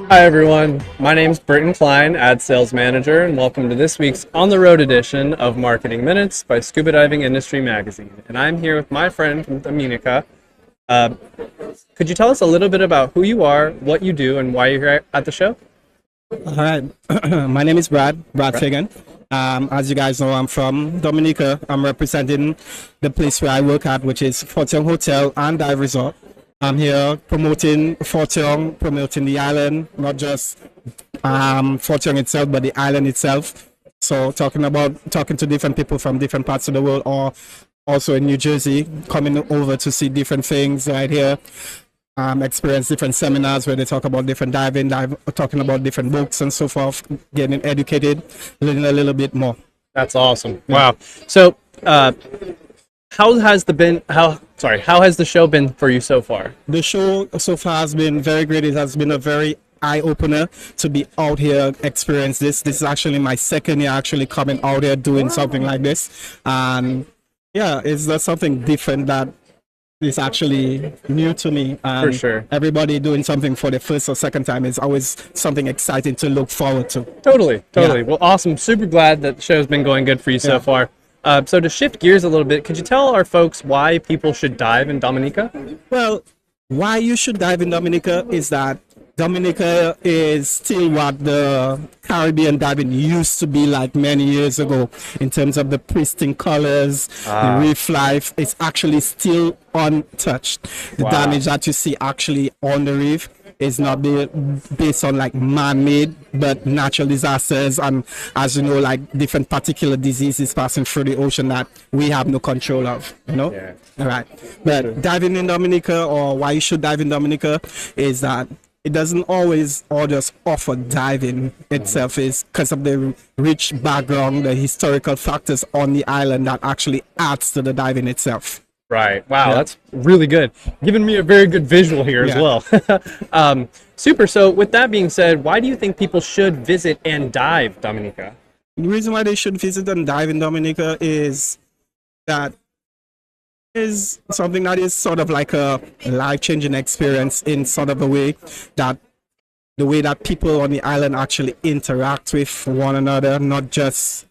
Hi everyone, my name's Britton Klein, Ad Sales Manager, and welcome to this week's On the Road edition of Marketing Minutes by Scuba Diving Industry Magazine. And I'm here with my friend Dominica. Could you tell us a little bit about who you are, what you do, and why you're here at the show? All right, my name is Brad Fagan. As you guys know, I'm from Dominica. I'm representing the place where I work at, which is Fort Young Hotel and Dive Resort. I'm here promoting Fort Young, promoting the island, not just Fort Young itself, but the island itself. So talking to different people from different parts of the world, or also in New Jersey, coming over to see different things right here. Experience different seminars where they talk about different diving, talking about different books and so forth, getting educated, learning a little bit more. That's awesome. Wow. So, how has the show been for you so far? The show so far has been very great. It has been a very eye-opener to be out here, experience this. This is actually my second year actually coming out here doing something like this. And yeah, it's just something different that is actually new to me. For sure. Everybody doing something for the first or second time is always something exciting to look forward to. Totally. Yeah. Well, awesome. Super glad that the show's been going good for you so far. So to shift gears a little bit, could you tell our folks why people should dive in Dominica? Well, why you should dive in Dominica is that Dominica is still what the Caribbean diving used to be like many years ago in terms of the pristine colors, the reef life. It's actually still untouched. The damage that you see actually on the reef is not based on like man-made but natural disasters, and as you know, like different particular diseases passing through the ocean that we have no control of, you know. All right, but diving in Dominica, or why you should dive in Dominica, is that it doesn't always or just offer diving itself, is because of the rich background, the historical factors on the island that actually adds to the diving itself. Right. Wow, that's really good. Giving me a very good visual here as well. Super. So with that being said, why do you think people should visit and dive Dominica? The reason why they should visit and dive in Dominica is that is something that is sort of like a life-changing experience in sort of a way that the way that people on the island actually interact with one another, not just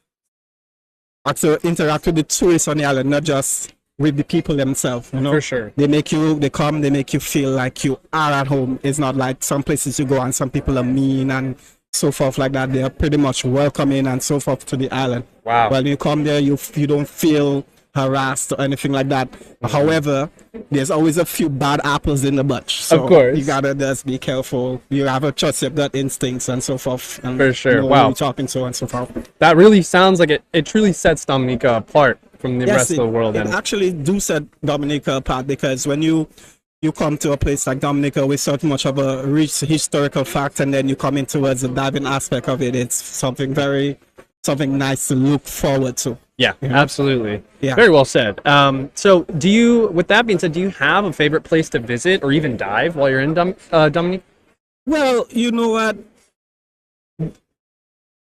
actually interact with the tourists on the island, not just with the people themselves, you know. For sure. They make you feel like you are at home. It's not like some places you go and some people are mean and so forth like that. They are pretty much welcoming and so forth to the island. Wow. When you come there, you don't feel harassed or anything like that. However, there's always a few bad apples in the bunch, so of course you gotta just be careful. You have to trust your gut instincts and so forth, and for sure. know Wow, who you're talking to and so forth. That really sounds like it truly sets Dominica apart from the rest of the world. It actually do set Dominica apart, because when you come to a place like Dominica with so much of a rich historical fact, and then you come in towards the diving aspect of it, it's something nice to look forward to. Yeah, absolutely. Yeah. Very well said. So with that being said, do you have a favorite place to visit or even dive while you're in Dominica? Well, you know what?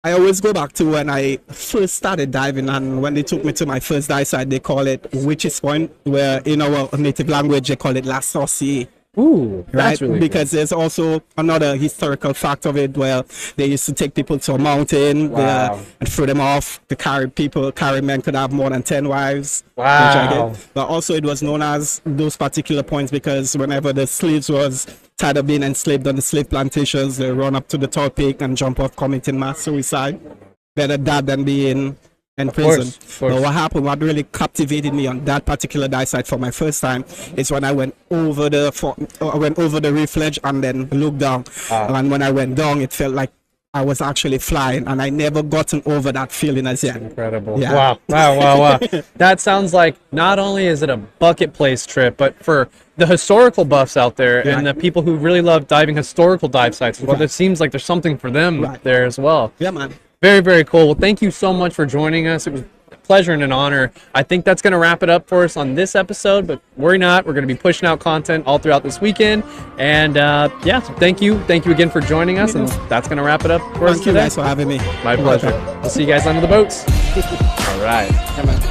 I always go back to when I first started diving, and when they took me to my first dive site, they call it Witch's Point, where in our native language they call it La Sorcière. Ooh, that's right? really Because there's also another historical fact of it, where they used to take people to a mountain and throw them off. The Carib men could have more than 10 wives. Wow. But also it was known as those particular points because whenever the slaves was tired of being enslaved on the slave plantations, they run up to the tall peak and jump off, committing mass suicide. Better that than being in prison. But what really captivated me on that particular dive site for my first time is when I went over the reef ledge and then looked down. And when I went down, it felt like I was actually flying, and I never gotten over that feeling as yet. Incredible. Yeah. Wow. That sounds like not only is it a bucket place trip, but for the historical buffs out there and the people who really love diving historical dive sites, well, it seems like there's something for them there as well. Yeah, man. Very, very cool. Well, thank you so much for joining us. It was a pleasure and an honor. I think that's going to wrap it up for us on this episode, but worry not. We're going to be pushing out content all throughout this weekend. And so thank you. Thank you again for joining us. And that's going to wrap it up for us today. Thank you guys for having me. My pleasure. We'll see you guys under the boats. All right. Yeah, man.